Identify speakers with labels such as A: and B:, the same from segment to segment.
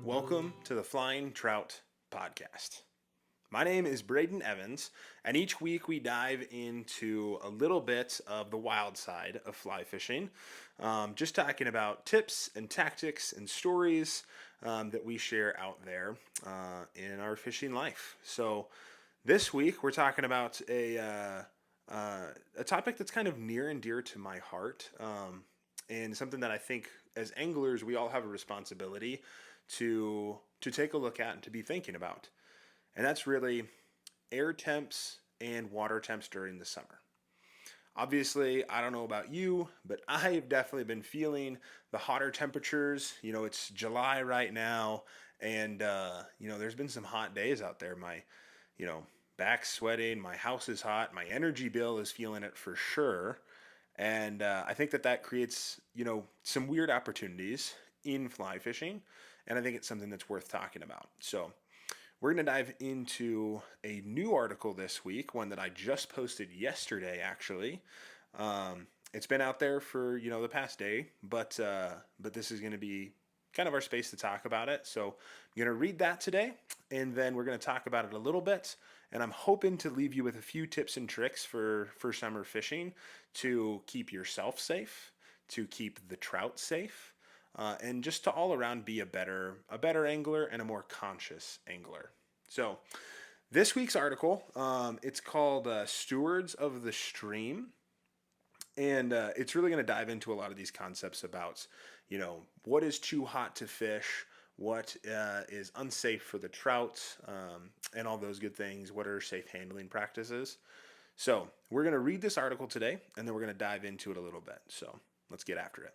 A: Welcome to the Flying Trout Podcast. My name is Braden Evans, and each week we dive into a little bit of the wild side of fly fishing, just talking about tips and tactics and stories that we share out there in our fishing life. So this week we're talking about a topic that's kind of near and dear to my heart, and something that I think as anglers we all have a responsibility to take a look at and to be thinking about. And that's really air temps and water temps during the summer. Obviously, I don't know about you, but I have definitely been feeling the hotter temperatures. It's July right now, and there's been some hot days out there. My, you know, back's sweating, my house is hot, my energy bill is feeling it for sure. And I think that creates, some weird opportunities in fly fishing, and I think it's something that's worth talking about. So we're going to dive into a new article this week, one that I just posted yesterday, actually. It's been out there for the past day, but this is going to be kind of our space to talk about it. So I'm going to read that today, and then we're going to talk about it a little bit. And I'm hoping to leave you with a few tips and tricks for summer fishing to keep yourself safe, to keep the trout safe, and just to all around be a better angler and a more conscious angler. So this week's article, it's called Stewards of the Stream. And it's really going to dive into a lot of these concepts about, what is too hot to fish, what is unsafe for the trout, and all those good things. What are safe handling practices? So we're going to read this article today, and then we're going to dive into it a little bit. So let's get after it.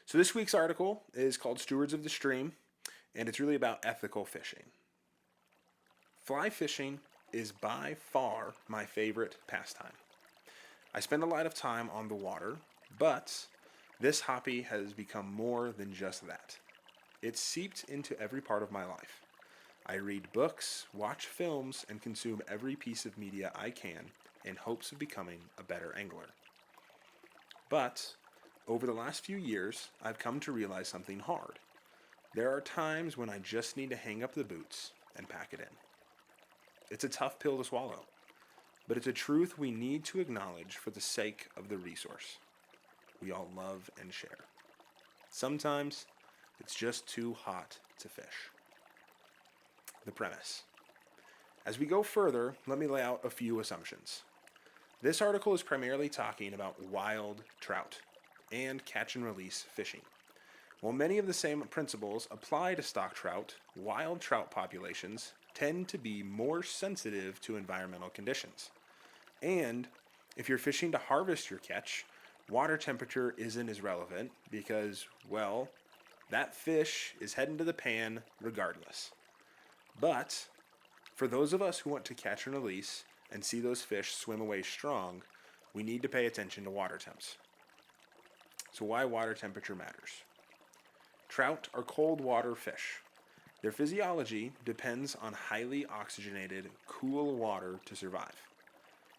A: So this week's article is called Stewards of the Stream, and it's really about ethical fishing. Fly fishing is by far my favorite pastime. I spend a lot of time on the water, but this hobby has become more than just that. It's seeped into every part of my life. I read books, watch films, and consume every piece of media I can in hopes of becoming a better angler. But over the last few years, I've come to realize something hard. There are times when I just need to hang up the boots and pack it in. It's a tough pill to swallow, but it's a truth we need to acknowledge for the sake of the resource we all love and share. Sometimes it's just too hot to fish. The premise. As we go further, let me lay out a few assumptions. This article is primarily talking about wild trout and catch and release fishing. While many of the same principles apply to stock trout, wild trout populations tend to be more sensitive to environmental conditions. And if you're fishing to harvest your catch, water temperature isn't as relevant because, well, that fish is heading to the pan regardless. But for those of us who want to catch and release and see those fish swim away strong, we need to pay attention to water temps. So why water temperature matters. Trout are cold water fish. Their physiology depends on highly oxygenated, cool water to survive.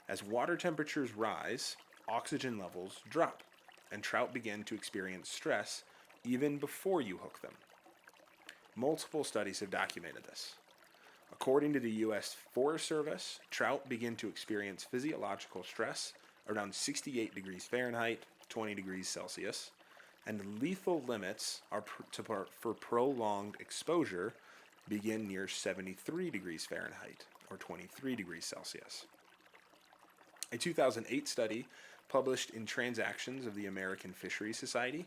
A: As water temperatures rise, oxygen levels drop, and trout begin to experience stress even before you hook them. Multiple studies have documented this. According to the U.S. Forest Service, trout begin to experience physiological stress around 68 degrees Fahrenheit, 20 degrees Celsius, and lethal limits for prolonged exposure begin near 73 degrees Fahrenheit, or 23 degrees Celsius. A 2008 study published in Transactions of the American Fishery Society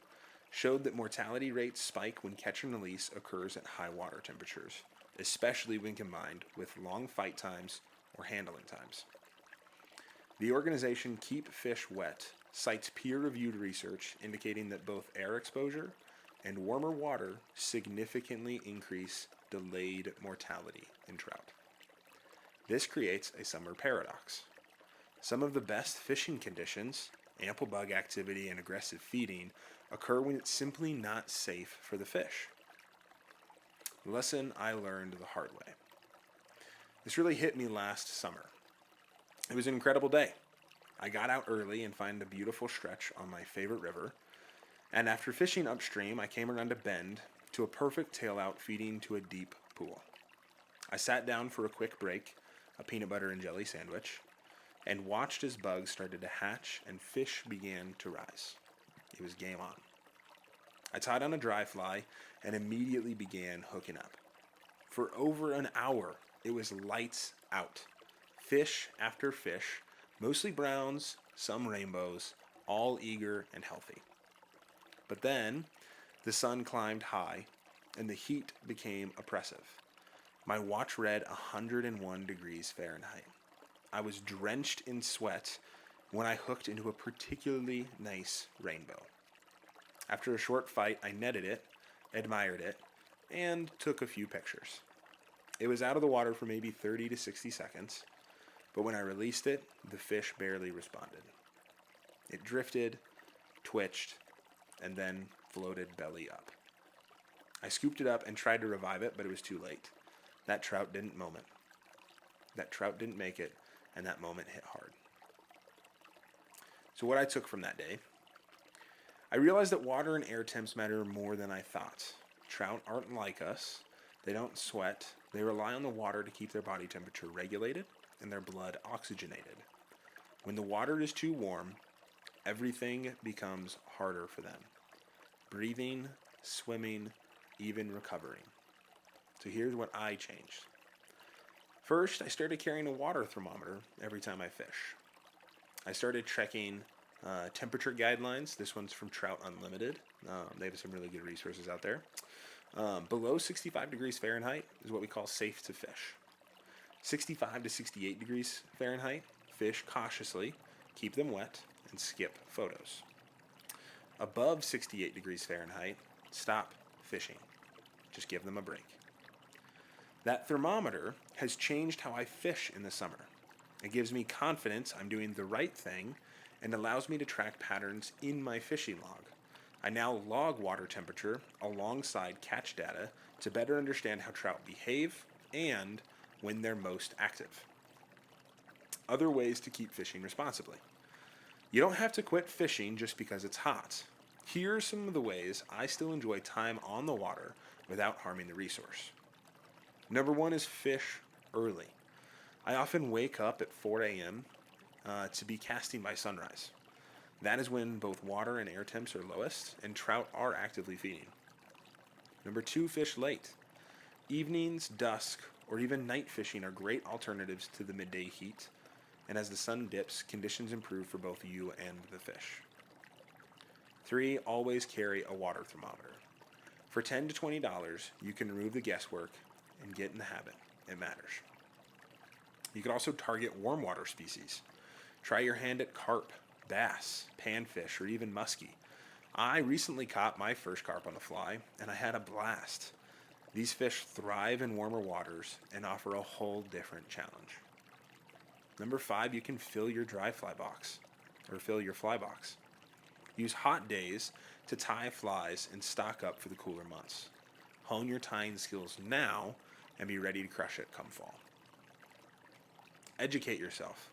A: showed that mortality rates spike when catch and release occurs at high water temperatures, especially when combined with long fight times or handling times. The organization Keep Fish Wet cites peer-reviewed research indicating that both air exposure and warmer water significantly increase delayed mortality in trout. This creates a summer paradox. Some of the best fishing conditions, ample bug activity, and aggressive feeding occur when it's simply not safe for the fish. Lesson I learned the hard way. This really hit me last summer. It was an incredible day. I got out early and found a beautiful stretch on my favorite river, and after fishing upstream, I came around a bend to a perfect tail out feeding to a deep pool. I sat down for a quick break, a peanut butter and jelly sandwich, and watched as bugs started to hatch and fish began to rise. It was game on. I tied on a dry fly and immediately began hooking up. For over an hour, it was lights out. Fish after fish, mostly browns, some rainbows, all eager and healthy. But then, the sun climbed high, and the heat became oppressive. My watch read 101 degrees Fahrenheit. I was drenched in sweat when I hooked into a particularly nice rainbow. After a short fight, I netted it, admired it, and took a few pictures. It was out of the water for maybe 30 to 60 seconds, but when I released it, the fish barely responded. It drifted, twitched, and then floated belly up. I scooped it up and tried to revive it, but it was too late. That trout didn't make it, and that moment hit hard. So what I took from that day, I realized that water and air temps matter more than I thought. Trout aren't like us. They don't sweat. They rely on the water to keep their body temperature regulated and their blood oxygenated. When the water is too warm, everything becomes harder for them. Breathing, swimming, even recovering. So here's what I changed. First, I started carrying a water thermometer every time I fish. I started checking temperature guidelines. This one's from Trout Unlimited. They have some really good resources out there. Below 65 degrees Fahrenheit is what we call safe to fish. 65 to 68 degrees Fahrenheit, fish cautiously, keep them wet, and skip photos. Above 68 degrees Fahrenheit, stop fishing. Just give them a break. That thermometer has changed how I fish in the summer. It gives me confidence I'm doing the right thing and allows me to track patterns in my fishing log. I now log water temperature alongside catch data to better understand how trout behave and when they're most active. Other ways to keep fishing responsibly. You don't have to quit fishing just because it's hot. Here are some of the ways I still enjoy time on the water without harming the resource. Number one is fish early. I often wake up at 4 a.m. To be casting by sunrise. That is when both water and air temps are lowest, and trout are actively feeding. Number two, fish late. Evenings, dusk, or even night fishing are great alternatives to the midday heat, and as the sun dips, conditions improve for both you and the fish. 3, always carry a water thermometer. For $10 to $20, you can remove the guesswork and get in the habit. It matters. You can also target warm water species. Try your hand at carp, bass, panfish, or even muskie. I recently caught my first carp on the fly, and I had a blast. These fish thrive in warmer waters and offer a whole different challenge. Number 5, you can fill your fly box. Use hot days to tie flies and stock up for the cooler months. Hone your tying skills now and be ready to crush it come fall. Educate yourself.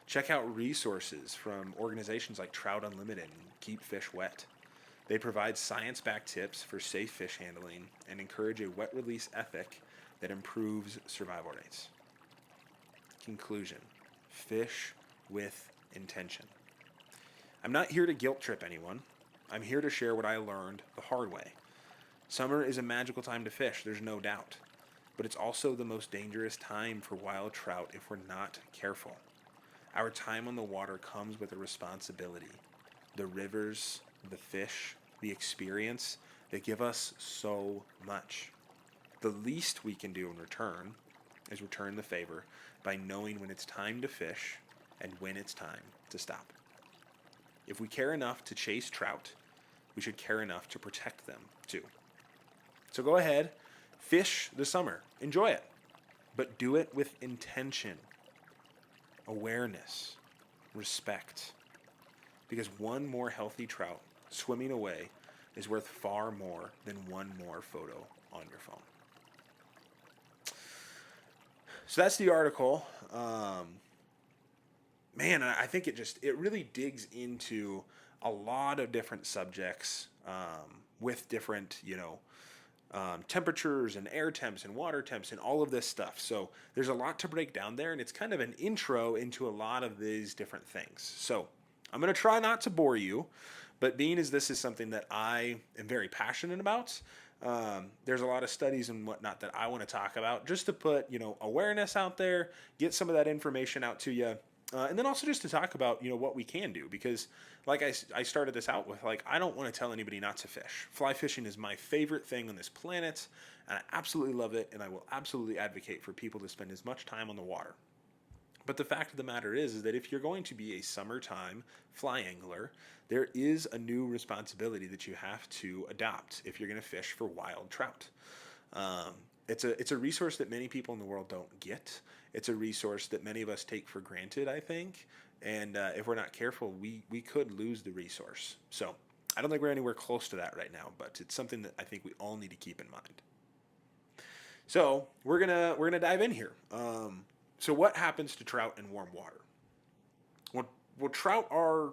A: Check out resources from organizations like Trout Unlimited and Keep Fish Wet. They provide science-backed tips for safe fish handling and encourage a wet release ethic that improves survival rates. Conclusion: fish with intention. I'm not here to guilt trip anyone. I'm here to share what I learned the hard way. Summer is a magical time to fish, there's no doubt. But it's also the most dangerous time for wild trout if we're not careful. Our time on the water comes with a responsibility. The rivers, the fish, the experience, they give us so much. The least we can do in return is return the favor by knowing when it's time to fish and when it's time to stop. If we care enough to chase trout, we should care enough to protect them too. So go ahead, fish the summer, enjoy it, but do it with intention, awareness, respect. Because one more healthy trout swimming away is worth far more than one more photo on your phone. So that's the article. man, I think it really digs into a lot of different subjects with different, temperatures and air temps and water temps and all of this stuff. So there's a lot to break down there, and it's kind of an intro into a lot of these different things. So I'm going to try not to bore you, but being as this is something that I am very passionate about, there's a lot of studies and whatnot that I want to talk about just to put, awareness out there, get some of that information out to you. And then also just to talk about, what we can do, because like I started this out with, like, I don't want to tell anybody not to fish. Fly fishing is my favorite thing on this planet, and I absolutely love it, and I will absolutely advocate for people to spend as much time on the water. But the fact of the matter is that if you're going to be a summertime fly angler, there is a new responsibility that you have to adopt if you're going to fish for wild trout. Um, it's a resource that many people in the world don't get. It's a resource that many of us take for granted, I think. And if we're not careful, we could lose the resource. So I don't think we're anywhere close to that right now, but it's something that I think we all need to keep in mind. So we're gonna dive in here. So what happens to trout in warm water? Well, trout are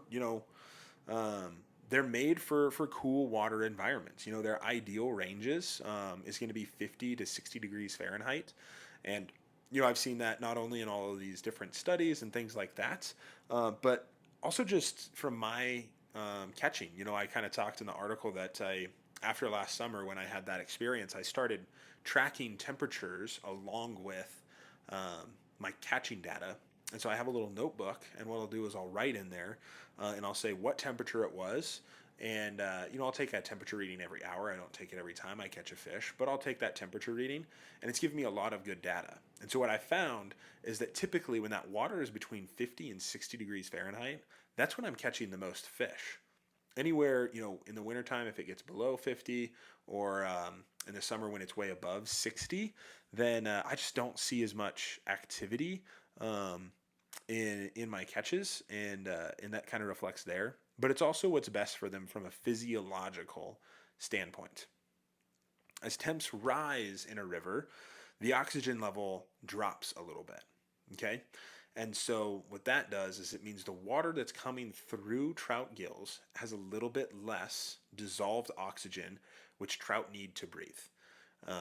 A: um, they're made for cool water environments. Their ideal ranges is going to be 50 to 60 degrees Fahrenheit, and I've seen that not only in all of these different studies and things like that, but also just from my catching. I kind of talked in the article that after last summer when I had that experience, I started tracking temperatures along with um, my catching data. And so I have a little notebook, and what I'll do is I'll write in there, and I'll say what temperature it was, and I'll take that temperature reading every hour. I don't take it every time I catch a fish, but I'll take that temperature reading, and it's given me a lot of good data. And so what I found is that typically when that water is between 50 and 60 degrees Fahrenheit, that's when I'm catching the most fish. Anywhere, in the wintertime, if it gets below 50, or in the summer when it's way above 60, then I just don't see as much activity um, in my catches, and that kind of reflects there. But it's also what's best for them from a physiological standpoint. As temps rise in a river, the oxygen level drops a little bit. Okay? And so what that does is it means the water that's coming through trout gills has a little bit less dissolved oxygen, which trout need to breathe.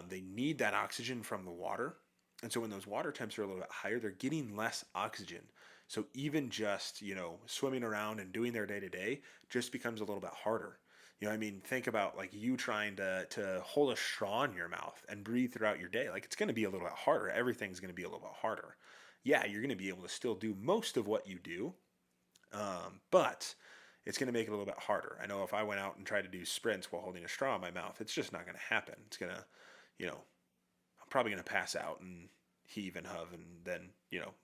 A: They need that oxygen from the water. And so when those water temps are a little bit higher, they're getting less oxygen. So even just, swimming around and doing their day to day just becomes a little bit harder. Think about like you trying to hold a straw in your mouth and breathe throughout your day. Like it's going to be a little bit harder. Everything's going to be a little bit harder. Yeah, you're going to be able to still do most of what you do, but it's going to make it a little bit harder. I know if I went out and tried to do sprints while holding a straw in my mouth, it's just not going to happen. It's going to, I'm probably going to pass out and heave and hove, and then,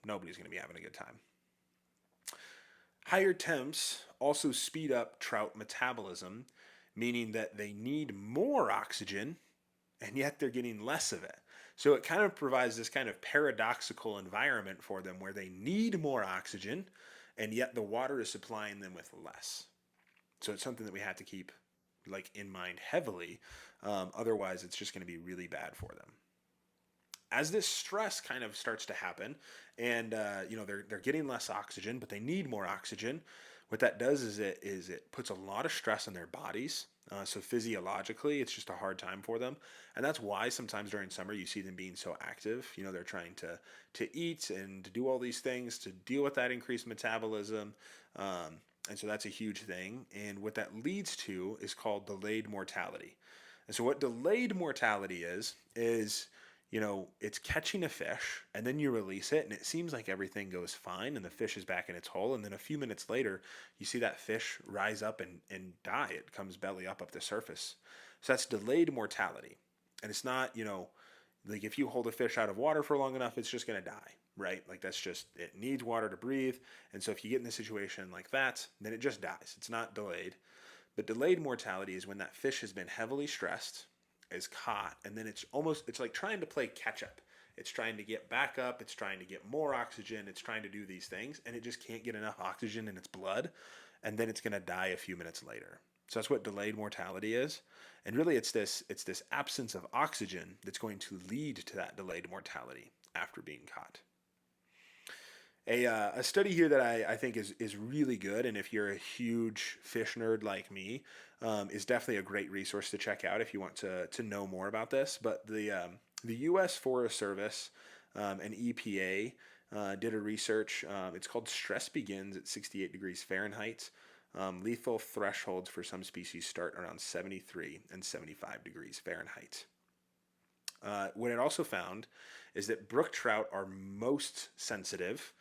A: nobody's going to be having a good time. Higher temps also speed up trout metabolism, meaning that they need more oxygen and yet they're getting less of it. So it kind of provides this kind of paradoxical environment for them where they need more oxygen and yet the water is supplying them with less. So it's something that we have to keep like in mind heavily. Otherwise, it's just going to be really bad for them. As this stress kind of starts to happen, and they're getting less oxygen, but they need more oxygen. What that does is it puts a lot of stress on their bodies. So physiologically, it's just a hard time for them, and that's why sometimes during summer you see them being so active. They're trying to eat and to do all these things to deal with that increased metabolism, and so that's a huge thing. And what that leads to is called delayed mortality. And so what delayed mortality is it's catching a fish and then you release it and it seems like everything goes fine and the fish is back in its hole. And then a few minutes later, you see that fish rise up and die. It comes belly up the surface. So that's delayed mortality. And it's not, like if you hold a fish out of water for long enough, it's just going to die, right? Like that's just, it needs water to breathe. And so if you get in a situation like that, then it just dies. It's not delayed. But delayed mortality is when that fish has been heavily stressed, is caught, and then it's like trying to play catch up. It's trying to get back up, it's trying to get more oxygen, it's trying to do these things, and it just can't get enough oxygen in its blood, and then it's going to die a few minutes later. So that's what delayed mortality is. And really it's this absence of oxygen that's going to lead to that delayed mortality after being caught. A study here that I think is really good, and if you're a huge fish nerd like me, is definitely a great resource to check out if you want to know more about this. But the U.S. Forest Service and EPA did a research. It's called Stress Begins at 68 degrees Fahrenheit. Lethal thresholds for some species start around 73 and 75 degrees Fahrenheit. What it also found is that brook trout are most sensitive,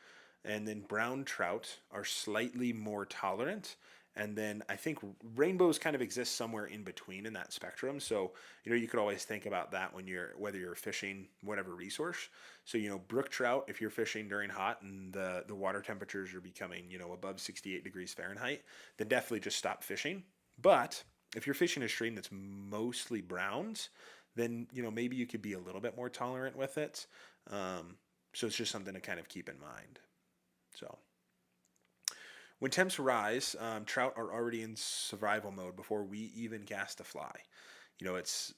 A: and then brown trout are slightly more tolerant. And then I think rainbows kind of exist somewhere in between in that spectrum. So, you could always think about that when whether you're fishing whatever resource. So, brook trout, if you're fishing during hot and the water temperatures are becoming, above 68 degrees Fahrenheit, then definitely just stop fishing. But if you're fishing a stream that's mostly browns, then, maybe you could be a little bit more tolerant with it. So it's just something to kind of keep in mind. So when temps rise, trout are already in survival mode before we even cast a fly. It's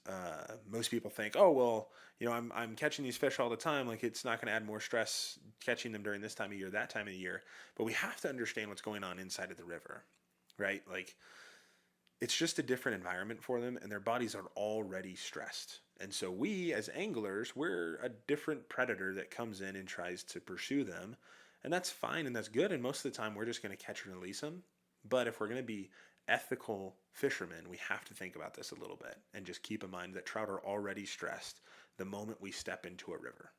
A: most people think, oh well, I'm catching these fish all the time. Like it's not going to add more stress catching them during this time of year, that time of the year. But we have to understand what's going on inside of the river, right? Like it's just a different environment for them, and their bodies are already stressed. And so we, as anglers, we're a different predator that comes in and tries to pursue them, and that's fine and that's good. And most of the time, we're just going to catch and release them. But if we're going to be ethical fishermen, we have to think about this a little bit and just keep in mind that trout are already stressed the moment we step into a river.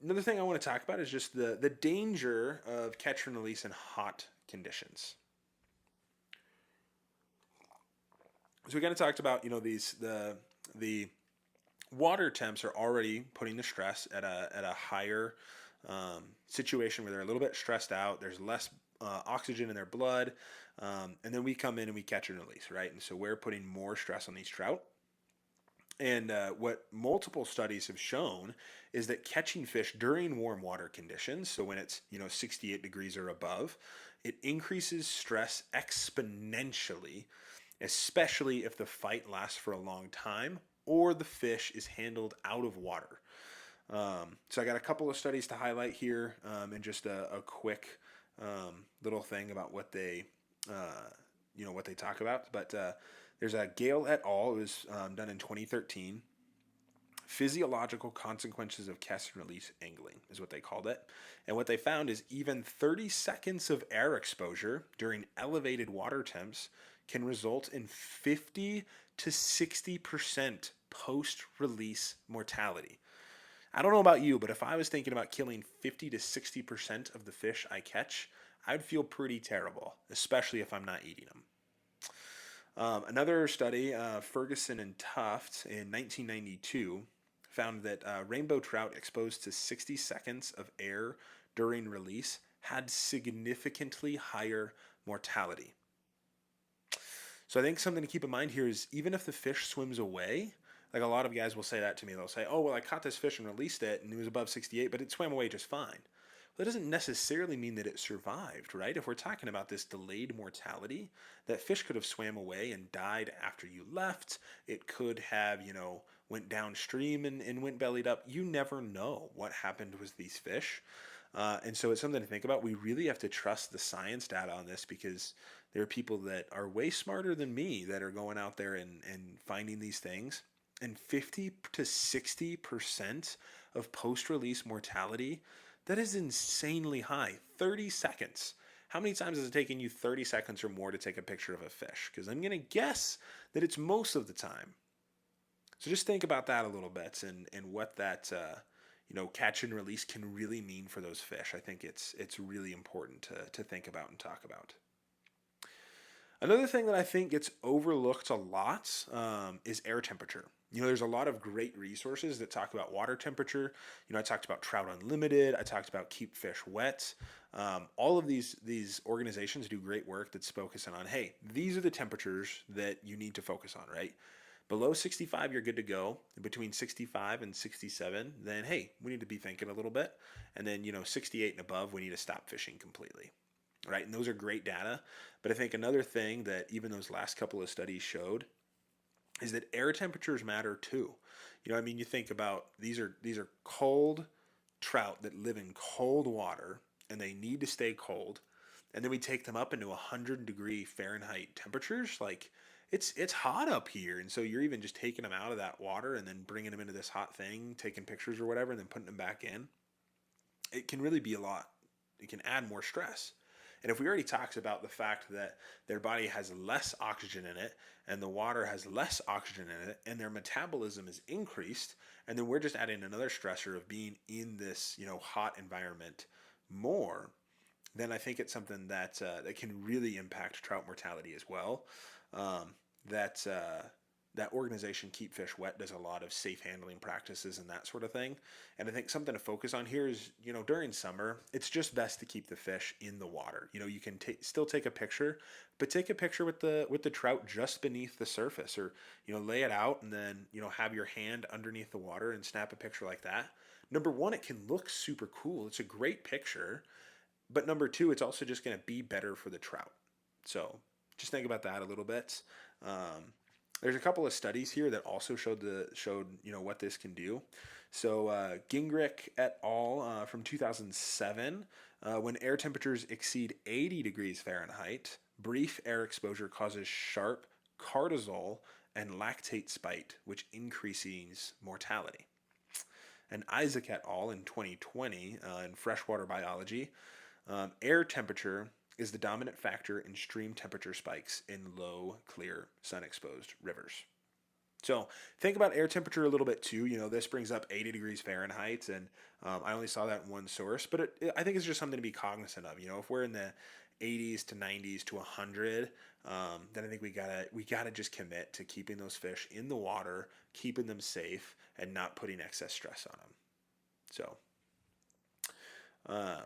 A: Another thing I want to talk about is just the danger of catch and release in hot conditions. So we kind of talked about the water temps are already putting the stress at a higher situation where they're a little bit stressed out. There's less oxygen in their blood, and then we come in and we catch and release, right? And so we're putting more stress on these trout. And what multiple studies have shown is that catching fish during warm water conditions, so when it's 68 degrees or above, it increases stress exponentially, especially if the fight lasts for a long time or the fish is handled out of water. So I got a couple of studies to highlight here, and just a quick little thing about what they talk about, but. There's a Gale et al. It was done in 2013. Physiological consequences of catch and release angling is what they called it. And what they found is even 30 seconds of air exposure during elevated water temps can result in 50 to 60% post-release mortality. I don't know about you, but if I was thinking about killing 50 to 60% of the fish I catch, I'd feel pretty terrible, especially if I'm not eating them. Another study, Ferguson and Tufts in 1992, found that rainbow trout exposed to 60 seconds of air during release had significantly higher mortality. So I think something to keep in mind here is even if the fish swims away, like a lot of guys will say that to me, they'll say, oh, well, I caught this fish and released it and it was above 68, but it swam away just fine. That doesn't necessarily mean that it survived, right? If we're talking about this delayed mortality, that fish could have swam away and died after you left. It could have, went downstream and went bellied up. You never know what happened with these fish. And so it's something to think about. We really have to trust the science data on this because there are people that are way smarter than me that are going out there and finding these things. And 50 to 60% of post-release mortality, that is insanely high. 30 seconds. How many times has it taken you 30 seconds or more to take a picture of a fish? Because I'm going to guess that it's most of the time. So just think about that a little bit and what that catch and release can really mean for those fish. I think it's really important to think about and talk about. Another thing that I think gets overlooked a lot is air temperature. There's a lot of great resources that talk about water temperature. I talked about Trout Unlimited. I talked about Keep Fish Wet. All of these organizations do great work that's focusing on, hey, these are the temperatures that you need to focus on, right? Below 65, you're good to go. Between 65 and 67, then, hey, we need to be thinking a little bit. And then, 68 and above, we need to stop fishing completely. Right? And those are great data. But I think another thing that even those last couple of studies showed is that air temperatures matter too. I mean, you think about these are cold trout that live in cold water and they need to stay cold. And then we take them up into 100-degree Fahrenheit temperatures. Like it's hot up here, and so you're even just taking them out of that water and then bringing them into this hot thing, taking pictures or whatever, and then putting them back in. It can really be a lot. It can add more stress. And if we already talked about the fact that their body has less oxygen in it and the water has less oxygen in it and their metabolism is increased, and then we're just adding another stressor of being in this, hot environment more, then I think it's something that can really impact trout mortality as well. Um, that that organization Keep Fish Wet does a lot of safe handling practices and that sort of thing. And I think something to focus on here is, during summer, it's just best to keep the fish in the water. You can still take a picture, but take a picture with the trout just beneath the surface, or lay it out and then have your hand underneath the water and snap a picture like that. Number one, it can look super cool. It's a great picture, but number two, it's also just going to be better for the trout. So just think about that a little bit. Um, there's a couple of studies here that also showed what this can do. So Gingrich et al. From 2007, when air temperatures exceed 80 degrees Fahrenheit, brief air exposure causes sharp cortisol and lactate spike, which increases mortality. And Isaac et al. In 2020 in freshwater biology, air temperature is the dominant factor in stream temperature spikes in low, clear, sun-exposed rivers. So think about air temperature a little bit too. This brings up 80 degrees Fahrenheit, and I only saw that in one source, but I think it's just something to be cognizant of. If we're in the 80s to 90s to 100, then I think we gotta just commit to keeping those fish in the water, keeping them safe, and not putting excess stress on them. So. Um,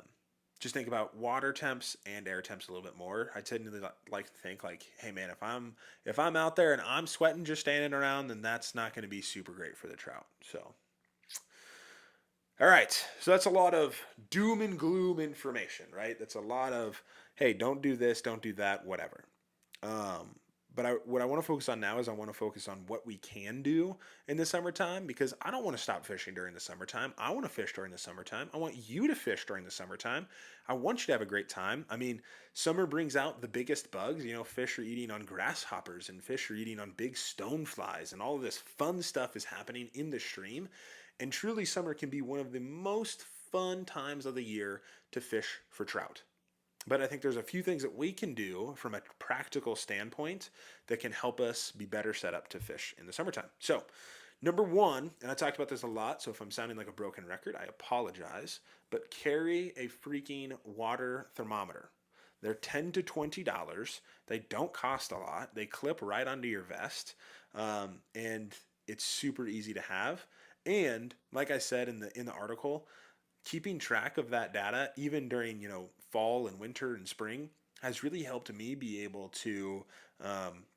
A: just think about water temps and air temps a little bit more. I tend to like to think like, hey man, if I'm out there and I'm sweating just standing around, then that's not going to be super great for the trout. So, all right, so that's a lot of doom and gloom information, right? That's a lot of, hey, don't do this, don't do that, whatever. Um, but what I want to focus on now is I want to focus on what we can do in the summertime, because I don't want to stop fishing during the summertime. I want to fish during the summertime. I want you to fish during the summertime. I want you to have a great time. I mean, summer brings out the biggest bugs. Fish are eating on grasshoppers and fish are eating on big stoneflies, and all of this fun stuff is happening in the stream. And truly, summer can be one of the most fun times of the year to fish for trout. But I think there's a few things that we can do from a practical standpoint that can help us be better set up to fish in the summertime. So, number one, and I talked about this a lot, so if I'm sounding like a broken record, I apologize, but carry a freaking water thermometer. They're $10 to $20. They don't cost a lot. They clip right onto your vest, and it's super easy to have. And like I said in the article, keeping track of that data, even during fall and winter and spring, has really helped me be able to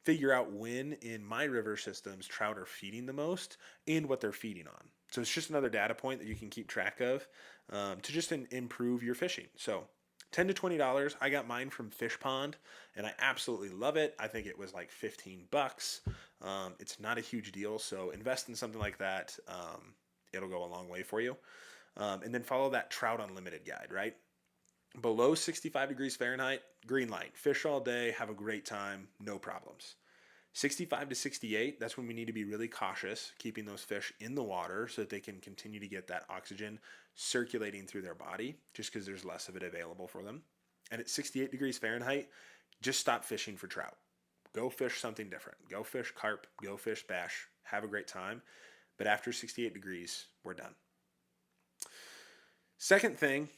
A: figure out when in my river systems trout are feeding the most and what they're feeding on. So it's just another data point that you can keep track of to just improve your fishing. So $10 to $20. I got mine from Fish Pond, and I absolutely love it. I think it was like $15. It's not a huge deal, so invest in something like that. It'll go a long way for you. And then follow that Trout Unlimited guide, right? Below 65 degrees Fahrenheit, green light. Fish all day, have a great time, no problems. 65 to 68, that's when we need to be really cautious, keeping those fish in the water so that they can continue to get that oxygen circulating through their body, just because there's less of it available for them. And at 68 degrees Fahrenheit, just stop fishing for trout. Go fish something different. Go fish carp, go fish bass, have a great time. But after 68 degrees, we're done. Second thing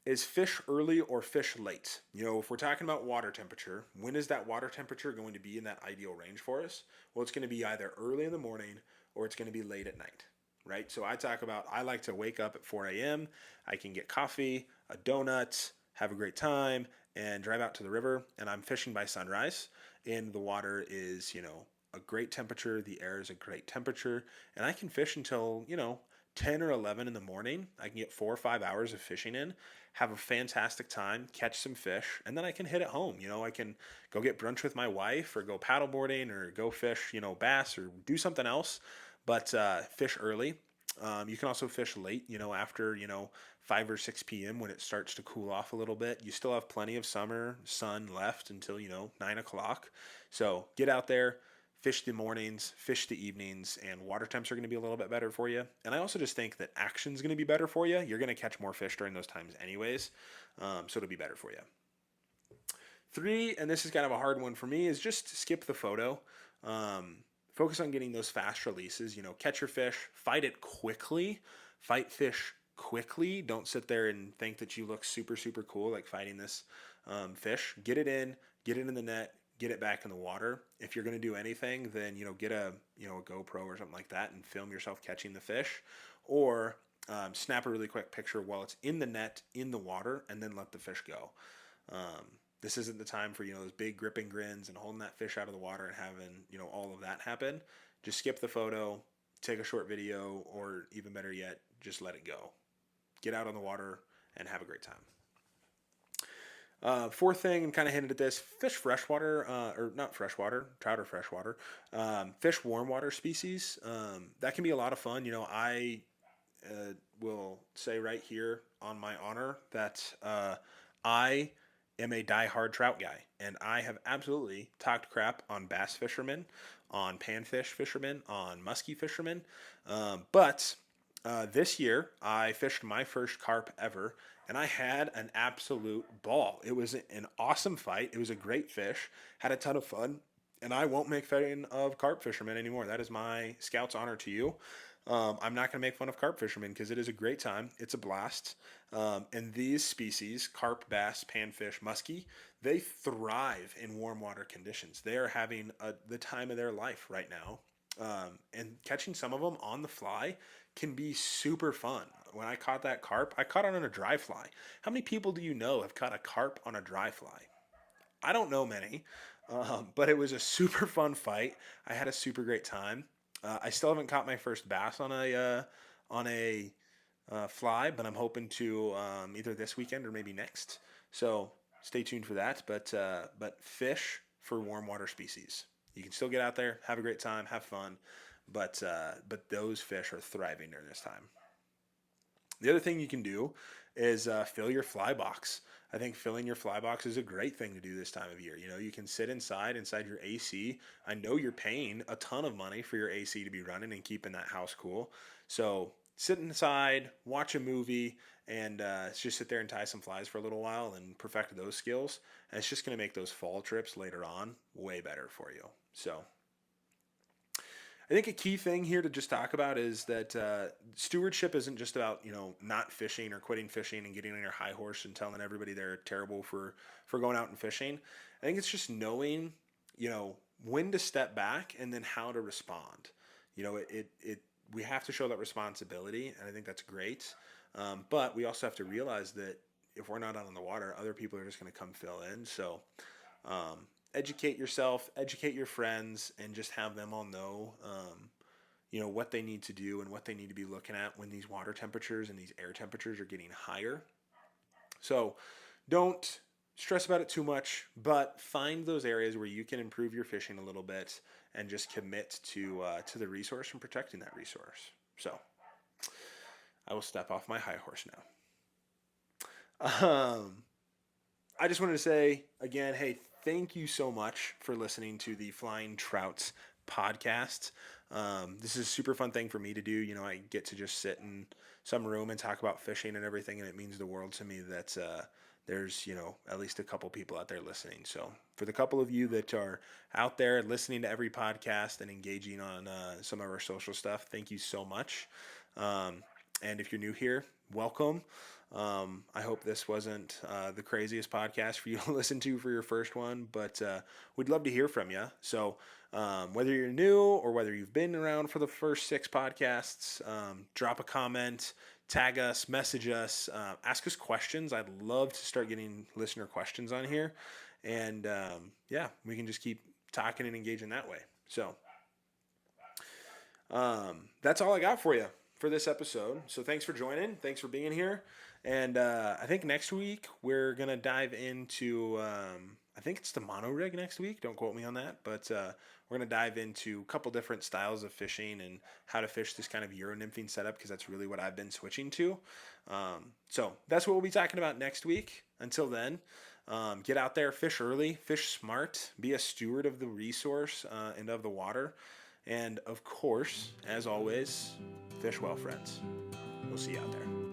A: is fish early or fish late. If we're talking about water temperature, when is that water temperature going to be in that ideal range for us? Well, it's going to be either early in the morning or it's going to be late at night, right? So I like to wake up at 4 a.m. I can get coffee, a donut, have a great time, and drive out to the river, and I'm fishing by sunrise, and the water is, a great temperature, the air is a great temperature, and I can fish until, 10 or 11 in the morning, I can get 4 or 5 hours of fishing in, have a fantastic time, catch some fish, and then I can hit it home. I can go get brunch with my wife or go paddleboarding or go fish, bass or do something else, but fish early. You can also fish late, after, 5 or 6 p.m. when it starts to cool off a little bit. You still have plenty of summer sun left until, 9 o'clock. So get out there, fish the mornings, fish the evenings, and water temps are going to be a little bit better for you. And I also just think that action's going to be better for you. You're going to catch more fish during those times anyways, so it'll be better for you. 3, and this is kind of a hard one for me, is just skip the photo. Focus on getting those fast releases. Catch your fish, fight it quickly, fight fish quickly. Don't sit there and think that you look super, super cool like fighting this fish. Get it in the net, get it back in the water. If you're going to do anything, then get a a GoPro or something like that and film yourself catching the fish, or snap a really quick picture while it's in the net in the water, and then let the fish go. This isn't the time for those big gripping grins and holding that fish out of the water and having all of that happen. Just skip the photo, take a short video, or even better yet, just let it go. Get out on the water and have a great time. 4th thing, I'm kind of hinted at this, fish freshwater, or not freshwater, trout or freshwater, fish warm water species. That can be a lot of fun. I will say right here on my honor that I am a diehard trout guy, and I have absolutely talked crap on bass fishermen, on panfish fishermen, on muskie fishermen, but this year I fished my first carp ever, and I had an absolute ball. It was an awesome fight. It was a great fish. Had a ton of fun, and I won't make fun of carp fishermen anymore. That is my scout's honor to you. I'm not going to make fun of carp fishermen because it is a great time. It's a blast. And these species, carp, bass, panfish, muskie, they thrive in warm water conditions. They are having the time of their life right now. And catching some of them on the fly can be super fun. When I caught that carp, I caught it on a dry fly. How many people do you know have caught a carp on a dry fly? I don't know many, but it was a super fun fight. I had a super great time. I still haven't caught my first bass on a fly, but I'm hoping to either this weekend or maybe next. So stay tuned for that. But fish for warm water species. You can still get out there, have a great time, have fun, but those fish are thriving during this time. The other thing you can do is fill your fly box. I think filling your fly box is a great thing to do this time of year. You can sit inside your AC. I know you're paying a ton of money for your AC to be running and keeping that house cool. So sit inside, watch a movie, and just sit there and tie some flies for a little while and perfect those skills. And it's just going to make those fall trips later on way better for you. So I think a key thing here to just talk about is that stewardship isn't just about not fishing or quitting fishing and getting on your high horse and telling everybody they're terrible for going out and fishing. I think it's just knowing when to step back and then how to respond. We have to show that responsibility, and I think that's great. But we also have to realize that if we're not out on the water, other people are just going to come fill in. So educate yourself, educate your friends, and just have them all know, what they need to do and what they need to be looking at when these water temperatures and these air temperatures are getting higher. So don't stress about it too much, but find those areas where you can improve your fishing a little bit and just commit to the resource and protecting that resource. So I will step off my high horse now. I just wanted to say again, hey, thank you so much for listening to the Flying Trouts podcast. This is a super fun thing for me to do. I get to just sit in some room and talk about fishing and everything, and it means the world to me that there's at least a couple people out there listening. So for the couple of you that are out there listening to every podcast and engaging on some of our social stuff, thank you so much. And if you're new here, welcome. I hope this wasn't the craziest podcast for you to listen to for your first one, but we'd love to hear from you. So whether you're new or whether you've been around for the first 6 podcasts, drop a comment, tag us, message us, ask us questions. I'd love to start getting listener questions on here. And we can just keep talking and engaging that way. So that's all I got for you. for this episode. So thanks for joining. Thanks for being here. And I think next week we're going to dive into, I think it's the mono rig next week. Don't quote me on that. But we're going to dive into a couple different styles of fishing and how to fish this kind of Euro nymphing setup, because that's really what I've been switching to. So that's what we'll be talking about next week. Until then, get out there, fish early, fish smart, be a steward of the resource and of the water. And of course, as always, fish well, friends. We'll see you out there.